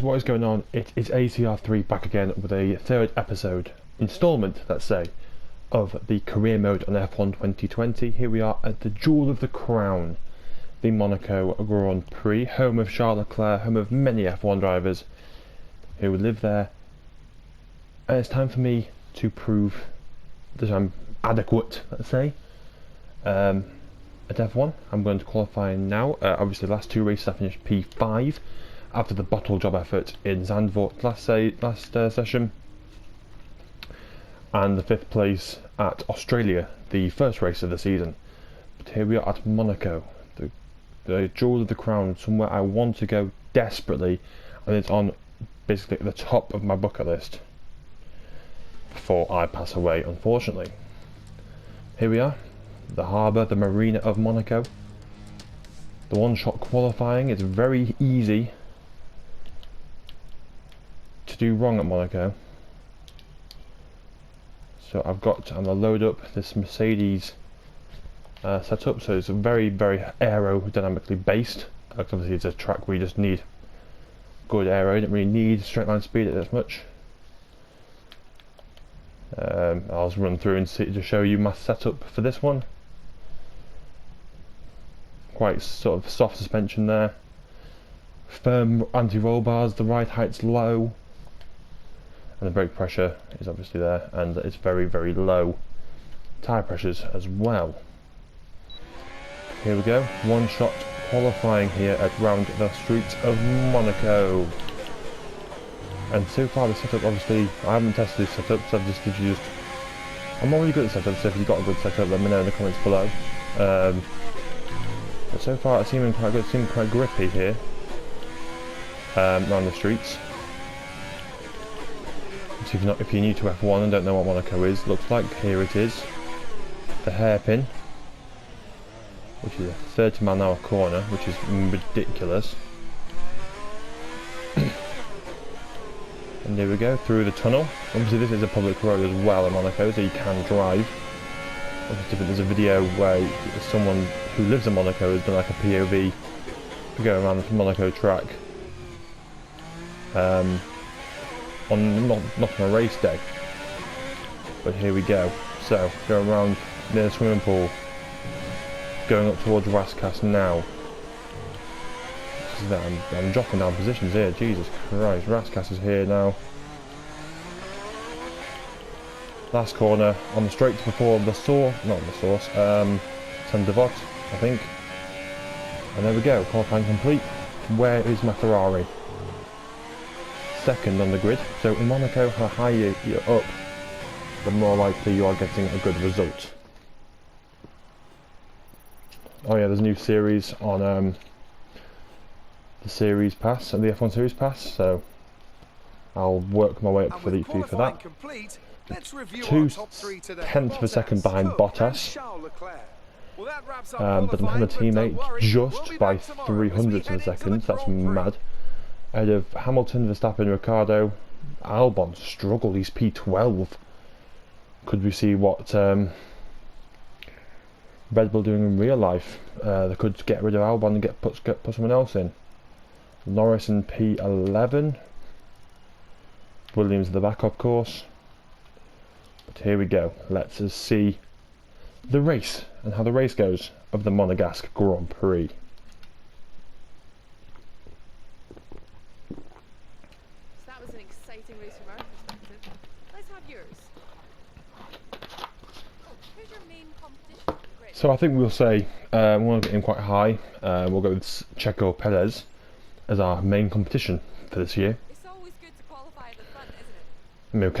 What is going on? It is ACR3 back again with a third episode, installment, let's say, of the career mode on F1 2020. Here we are at the Jewel of the Crown, the Monaco Grand Prix, home of Charles Leclerc, home of many F1 drivers who live there. And it's time for me to prove that I'm adequate, let's say, at F1. I'm going to qualify now. Obviously, last two races I finished P5. After the bottle job effort in Zandvoort last session, and the 5th place at Australia, the first race of the season. But here we are at Monaco, the jewel of the crown, somewhere I want to go desperately, and it's on basically the top of my bucket list before I pass away, unfortunately. Here we are, the harbour, the marina of Monaco. The one-shot qualifying is very easy to do wrong at Monaco. So I'm going to load up this Mercedes setup, so it's very aerodynamically based. Obviously it's a track where you just need good aero, you don't really need straight line speed as much. I'll just run through and to show you my setup for this one. Quite sort of soft suspension there. Firm anti-roll bars, the ride height's low. And the brake pressure is obviously there, and it's very low. Tyre pressures as well. Here we go, one shot qualifying here at round the streets of Monaco. And so far the setup, obviously, I haven't tested this setup, so I've just used. I'm not really good at setup, so if you've got a good setup, let me know in the comments below. But so far it's seeming quite good, it's seeming quite grippy here around the streets. So if you're new to F1 and don't know what Monaco is, looks like, here it is. The hairpin, which is a 30-mile-an-hour corner, which is ridiculous. And here we go, through the tunnel. Obviously this is a public road as well in Monaco, so you can drive. There's a video where someone who lives in Monaco has done like a POV to go around the Monaco track. Not on a race day, but here we go. So going around near the swimming pool, going up towards Rascasse now. I'm dropping down positions here. Jesus Christ, Rascasse is here now. Last corner on the straight before the source, not the source, Saint-Devote, I think. And there we go, qualifying complete. Where is my Ferrari? Second on the grid. So in Monaco, how higher you're up, the more likely you are getting a good result. Oh yeah, there's a new series on the Series Pass, and the F1 Series Pass, so I'll work my way up for that. 2/10 of a second behind Bottas, but I'm having a teammate just by 300ths of a second. That's mad. Ahead of Hamilton, Verstappen, Ricciardo. Albon struggled, he's P12. Could we see what Red Bull doing in real life? They could get rid of Albon and put someone else in. Norris in P11. Williams at the back, of course. But here we go. Let's see the race and how the race goes of the Monegasque Grand Prix. Race from our perspective. Let's have yours. Who's your main competition? So I think we'll say we'll get him quite high. We'll go with Checo Perez as our main competition for this year. It's always good to qualify at the front, isn't it? I mean, we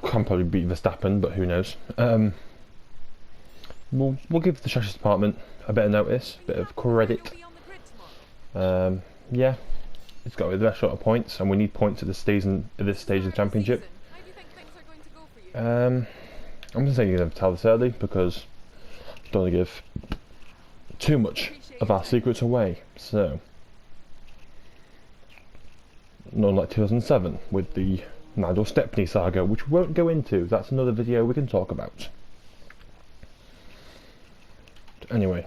can probably beat Verstappen, but who knows? We'll give the chassis department a bit of notice, a bit of credit. Yeah. It's got the best shot of points, and we need points at this stage of the championship. How do you think things are going to go for you? I'm just saying you're going to tell this early because I don't want to give too much of our secrets away. So, not like 2007 with the Nigel Stepney saga, which we won't go into. That's another video we can talk about. Anyway.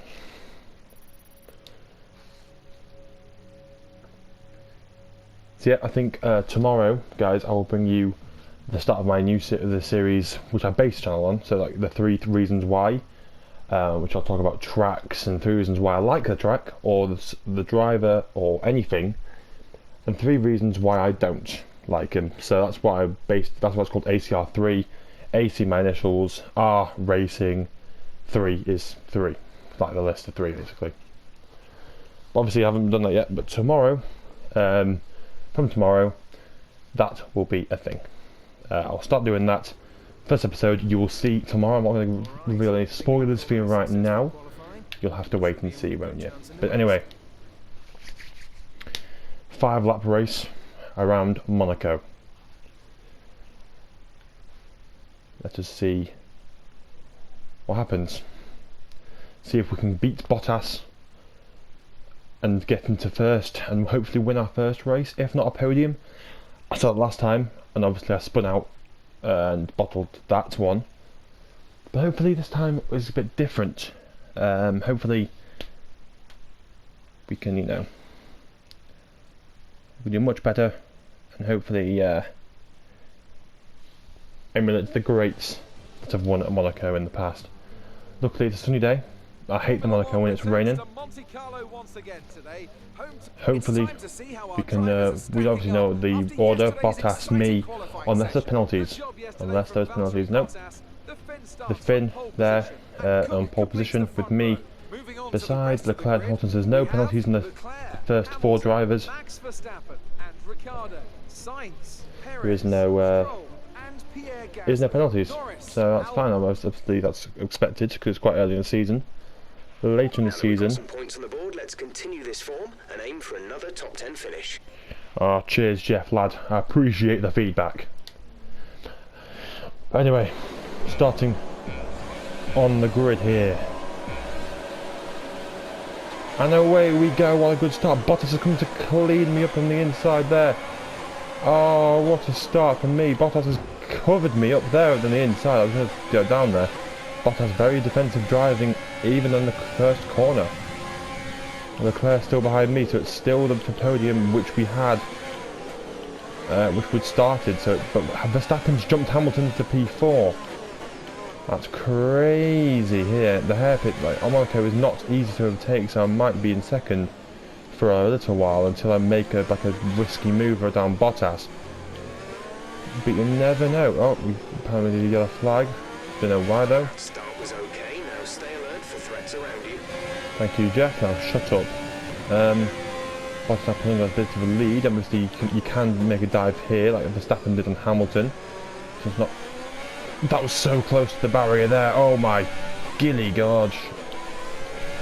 So yeah, I think tomorrow, guys, I will bring you the start of my new the series, which I base the channel on. So like the 3 reasons why, which I'll talk about tracks and 3 reasons why I like the track or the driver or anything, and 3 reasons why I don't like him. So that's what I based. That's what's called ACR3. AC my initials, R racing, 3 is 3, like the list of 3 basically. Obviously I haven't done that yet, but tomorrow, from tomorrow, that will be a thing. I'll start doing that. First episode you will see tomorrow. I'm not going to reveal any spoilers for you right now. You'll have to wait and see, won't you? But anyway, 5-lap race around Monaco. Let us see what happens. See if we can beat Bottas and get into first and hopefully win our first race, if not a podium. I saw it last time and obviously I spun out and bottled that one, but hopefully this time it was a bit different. Hopefully we can, you know, we do much better and hopefully emulate the greats that have won at Monaco in the past. Luckily it's a sunny day. I hate the Monaco when it's raining. Hopefully we can, we obviously know the order, Bottas, me, unless there's penalties. Unless there's penalties, nope. The Finn there on pole position with me. Besides Leclerc and Hamilton, there's no penalties in the first 4 drivers. There is no penalties, so that's fine. Obviously that's expected because it's quite early in the season. Later in the season. Let's continue this form and aim for another top 10 finish. Ah, cheers, Jeff, lad. I appreciate the feedback. Anyway, starting on the grid here. And away we go. What a good start. Bottas has come to clean me up on the inside there. Oh, what a start for me. Bottas has covered me up there on the inside. I was going to go down there. Bottas very defensive driving, even on the first corner. Leclerc still behind me, so it's still the podium which we had, which we'd started. But Verstappen's jumped Hamilton to P4. That's crazy here. The hairpin, like Monaco, is not easy to overtake, so I might be in second for a little while until I make a risky move down Bottas. But you never know. Oh, we apparently did a yellow flag. Don't know why though. Start was okay. Now stay alert for threats around you. Thank you, Jeff. Now shut up. Bottas pulling a bit of a lead. Obviously, you can make a dive here, like Verstappen did on Hamilton. So it's not. That was so close to the barrier there. Oh my, gilly gosh.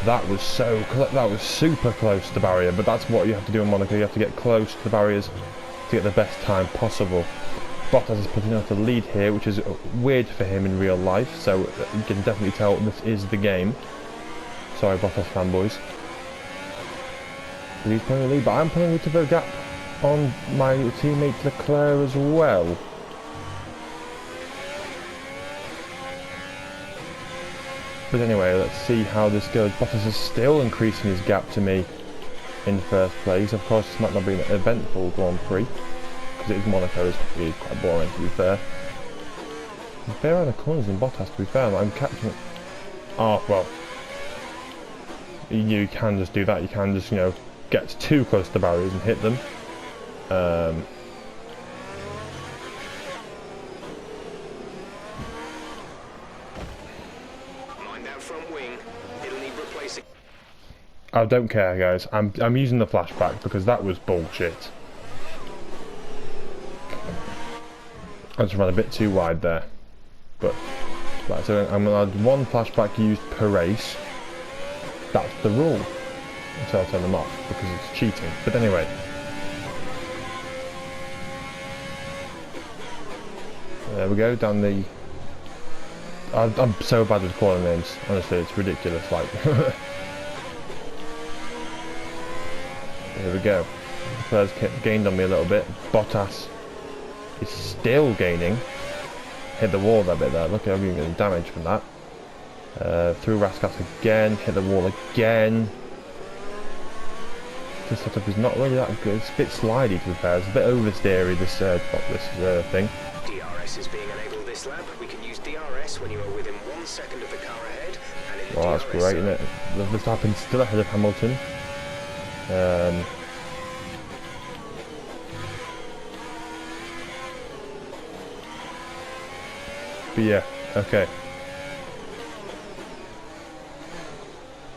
That was that was super close to the barrier. But that's what you have to do in Monaco. You have to get close to the barriers to get the best time possible. Bottas is putting out the lead here, which is weird for him in real life, so you can definitely tell this is the game. Sorry, Bottas fanboys. But he's putting the lead, but I'm putting a little bit of a gap on my teammate Leclerc as well. But anyway, let's see how this goes. Bottas is still increasing his gap to me in first place. Of course, this might not be an eventful Grand Prix. It is Monaco, is quite boring to be fair. I'm fair around the corners than Bottas to be fair. I'm catching it. Oh well, you can just do that. You can just, you know, get too close to the barriers and hit them. Mind that front wing. It'll need replacing. I don't care, guys. I'm using the flashback because that was bullshit. I just ran a bit too wide there, but right, so I'm going to add 1 flashback used per race. That's the rule. So I'll turn them off because it's cheating. But anyway, there we go down the. I'm so bad at calling names. Honestly, it's ridiculous. Like, there we go. Leclerc's gained on me a little bit. Bottas is still gaining. Hit the wall that bit there. Look, I'm getting damage from that. Through Raskas again. Hit the wall again. This setup is not really that good. It's a bit slidey to be fair. It's a bit oversteery, this thing. DRS is being enabled this lap. We can use DRS when you are within 1 second of the car ahead. And in the Well, that's DRS great, isn't it? Verstappen's still ahead of Hamilton. But yeah, okay.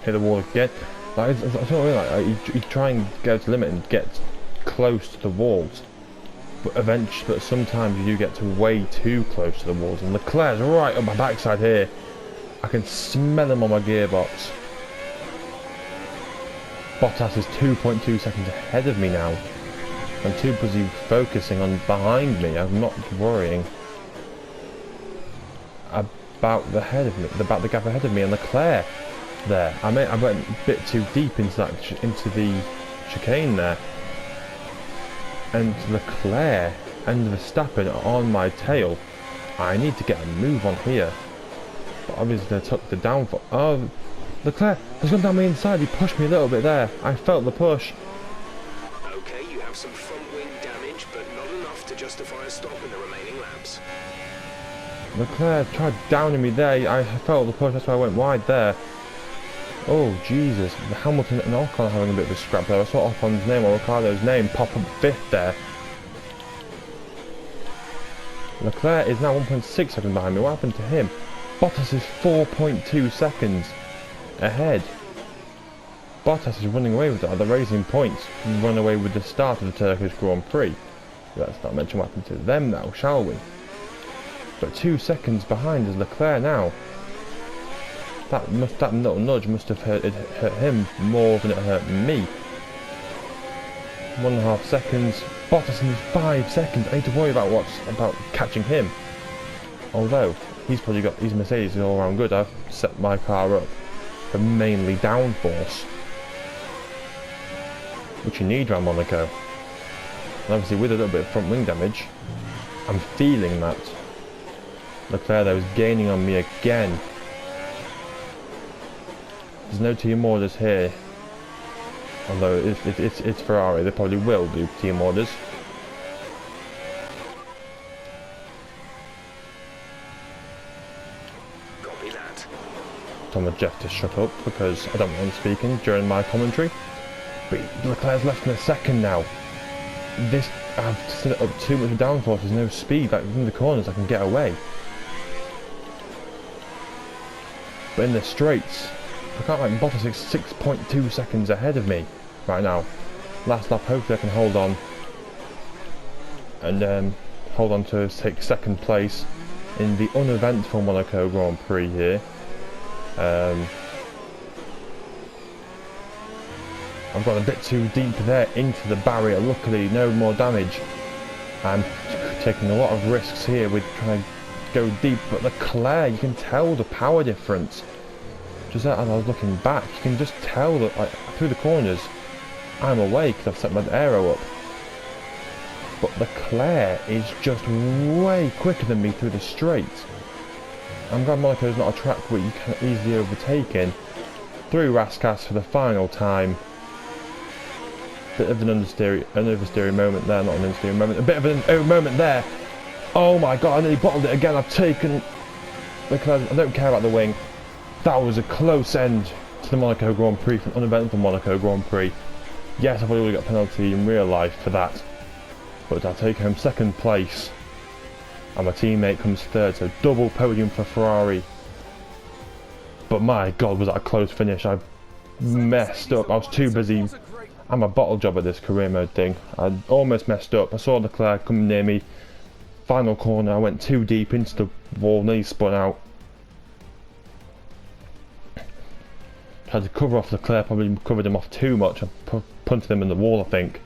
Hit the wall again. Like, I don't really like. You try and go to the limit and get close to the walls, but eventually, sometimes you do get to way too close to the walls. And Leclerc's right on my backside here. I can smell him on my gearbox. Bottas is 2.2 seconds ahead of me now. I'm too busy focusing on behind me. I'm not worrying about the gap ahead of me and Leclerc there. I went a bit too deep into the chicane there, and Leclerc and Verstappen are on my tail. I need to get a move on here, but obviously they took the downfall. Oh, Leclerc has gone down my inside. He pushed me a little bit there. I felt the push. Okay, you have some front wing damage, but not enough to justify a stop in the remaining laps. Leclerc tried downing me there. I felt the push, that's why I went wide there. Oh Jesus, Hamilton and Ocon are having a bit of a scrap there. I saw Ocon's name or Ricciardo's name pop up 5th there. Leclerc is now 1.6 seconds behind me. What happened to him? Bottas is 4.2 seconds ahead. Bottas is running away with it at the racing points. Run away with the start of the Turkish Grand Prix. Let's not mention what happened to them now, shall we? But 2 seconds behind is Leclerc now. That little nudge must have hurt him more than it hurt me. 1.5 seconds. Bottas in 5 seconds. I need to worry about catching him. Although he's probably got his Mercedes is all around good. I've set my car up for mainly downforce, which you need around Monaco. And obviously with a little bit of front wing damage, I'm feeling that. Leclerc though is gaining on me again. There's no team orders here, although it's Ferrari. They probably will do team orders. Copy that. Told Jeff to shut up because I don't want him speaking during my commentary. But Leclerc's left in a second now. I've set it up too much of downforce. There's no speed. Like in the corners, I can get away. But in the straights, I can't like Bottas is 6.2 seconds ahead of me right now. Last lap, hopefully I can hold on and hold on to take 2nd place in the uneventful Monaco Grand Prix here. I've gone a bit too deep there into the barrier. Luckily, no more damage. I'm taking a lot of risks here with trying to go deep, but Leclerc, you can tell the power difference. Just as I was looking back, you can just tell that like through the corners, I'm away because I've set my aero up. But Leclerc is just way quicker than me through the straights. I'm glad Monaco is not a track where you can easily overtake in. Through Raskas for the final time. Bit of an oversteering moment there, not an understeering moment, a bit of an over moment there. Oh my god, I nearly bottled it again. I've taken Leclerc. I don't care about the wing. That was a close end to the Monaco Grand Prix, for an uneventful Monaco Grand Prix. Yes, I probably would have got a penalty in real life for that, but I'll take home 2nd place, and my teammate comes 3rd, so double podium for Ferrari. But my god, was that a close finish. I messed up. I was too busy. I'm a bottle job at this career mode thing. I almost messed up. I saw Leclerc coming near me. Final corner, I went too deep into the wall, nearly spun out. Tried to cover off Leclerc, probably covered him off too much. I punted him in the wall, I think.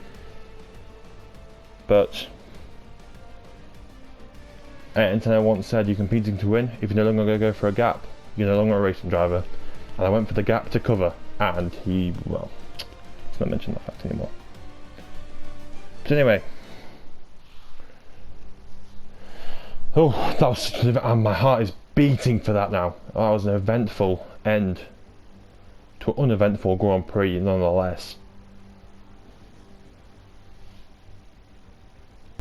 But Ayrton once said, you're competing to win. If you're no longer going to go for a gap, you're no longer a racing driver. And I went for the gap to cover, and he, well, let's not mention that fact anymore. But anyway, oh, that was such an, and my heart is beating for that now. That was an eventful end to an uneventful Grand Prix nonetheless.